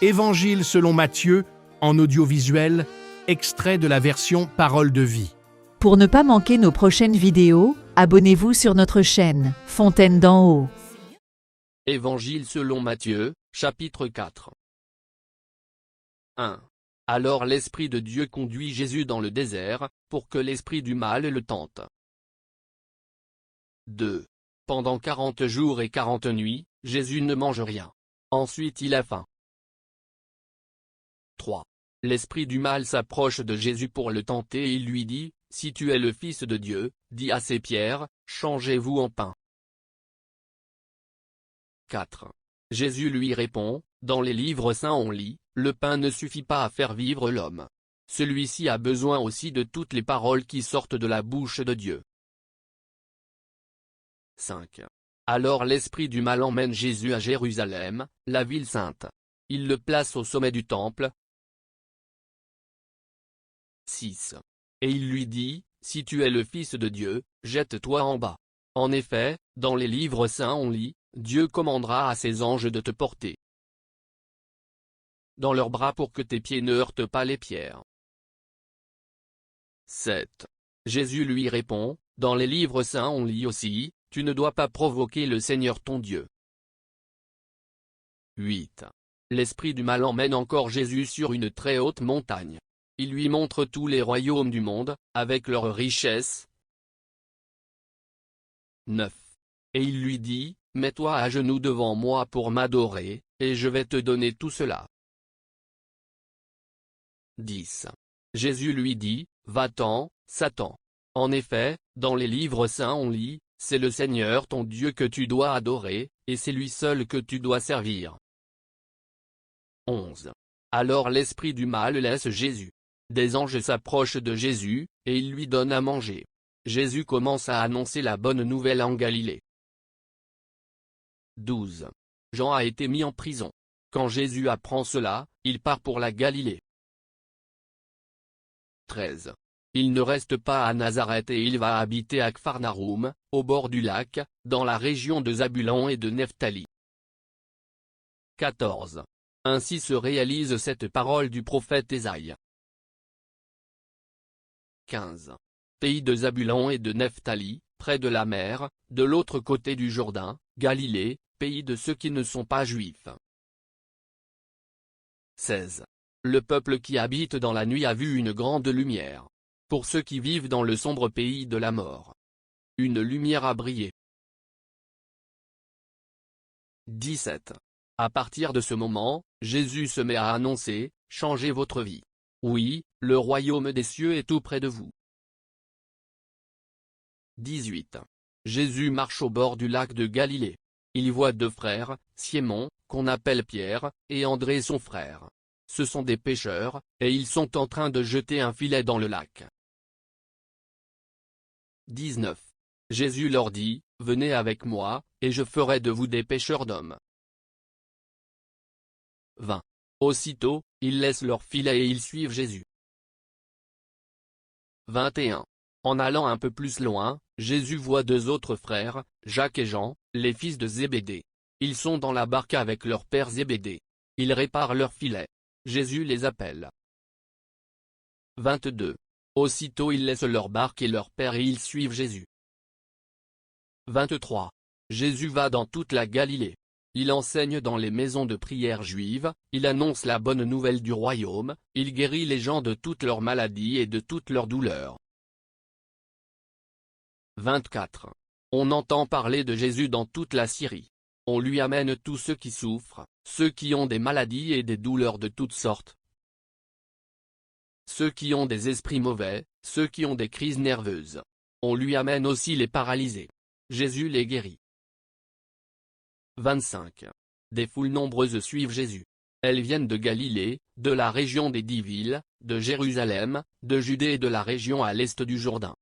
Évangile selon Matthieu, en audiovisuel, extrait de la version Parole de vie. Pour ne pas manquer nos prochaines vidéos, abonnez-vous sur notre chaîne Fontaine d'en haut. Évangile selon Matthieu, chapitre 4. 1. Alors l'Esprit de Dieu conduit Jésus dans le désert, pour que l'esprit du mal le tente. 2. Pendant 40 jours et 40 nuits, Jésus ne mange rien. Ensuite il a faim. 3. L'esprit du mal s'approche de Jésus pour le tenter et il lui dit, « Si tu es le Fils de Dieu, dis à ces pierres, changez-vous en pain. » 4. Jésus lui répond, « Dans les livres saints on lit, le pain ne suffit pas à faire vivre l'homme. Celui-ci a besoin aussi de toutes les paroles qui sortent de la bouche de Dieu. » 5. Alors l'esprit du mal emmène Jésus à Jérusalem, la ville sainte. Il le place au sommet du temple. 6. Et il lui dit, « Si tu es le Fils de Dieu, jette-toi en bas. En effet, dans les livres saints on lit, Dieu commandera à ses anges de te porter dans leurs bras pour que tes pieds ne heurtent pas les pierres. » 7. Jésus lui répond, « Dans les livres saints on lit aussi, tu ne dois pas provoquer le Seigneur ton Dieu. » 8. L'esprit du mal emmène encore Jésus sur une très haute montagne. Il lui montre tous les royaumes du monde, avec leurs richesses. 9. Et il lui dit, « Mets-toi à genoux devant moi pour m'adorer, et je vais te donner tout cela. » 10. Jésus lui dit, « Va-t'en, Satan. En effet, dans les livres saints on lit, c'est le Seigneur ton Dieu que tu dois adorer, et c'est lui seul que tu dois servir. » 11. Alors l'esprit du mal laisse Jésus. Des anges s'approchent de Jésus, et ils lui donnent à manger. Jésus commence à annoncer la bonne nouvelle en Galilée. 12. Jean a été mis en prison. Quand Jésus apprend cela, il part pour la Galilée. 13. Il ne reste pas à Nazareth et il va habiter à Capharnaüm, au bord du lac, dans la région de Zabulon et de Nephtali. 14. Ainsi se réalise cette parole du prophète Ésaïe. 15. Pays de Zabulon et de Nephtali, près de la mer, de l'autre côté du Jourdain, Galilée, pays de ceux qui ne sont pas juifs. 16. Le peuple qui habite dans la nuit a vu une grande lumière. Pour ceux qui vivent dans le sombre pays de la mort, une lumière a brillé. 17. À partir de ce moment, Jésus se met à annoncer, « Changez votre vie. Oui, le royaume des cieux est tout près de vous. » 18. Jésus marche au bord du lac de Galilée. Il voit deux frères, Simon, qu'on appelle Pierre, et André son frère. Ce sont des pêcheurs, et ils sont en train de jeter un filet dans le lac. 19. Jésus leur dit, « Venez avec moi, et je ferai de vous des pêcheurs d'hommes. » 20. Aussitôt, ils laissent leur filet et ils suivent Jésus. 21. En allant un peu plus loin, Jésus voit deux autres frères, Jacques et Jean, les fils de Zébédée. Ils sont dans la barque avec leur père Zébédée. Ils réparent leur filet. Jésus les appelle. 22. Aussitôt ils laissent leur barque et leur père et ils suivent Jésus. 23. Jésus va dans toute la Galilée. Il enseigne dans les maisons de prière juives, il annonce la bonne nouvelle du royaume, il guérit les gens de toutes leurs maladies et de toutes leurs douleurs. 24. On entend parler de Jésus dans toute la Syrie. On lui amène tous ceux qui souffrent, ceux qui ont des maladies et des douleurs de toutes sortes, ceux qui ont des esprits mauvais, ceux qui ont des crises nerveuses. On lui amène aussi les paralysés. Jésus les guérit. 25. Des foules nombreuses suivent Jésus. Elles viennent de Galilée, de la région des 10 villes, de Jérusalem, de Judée et de la région à l'est du Jourdain.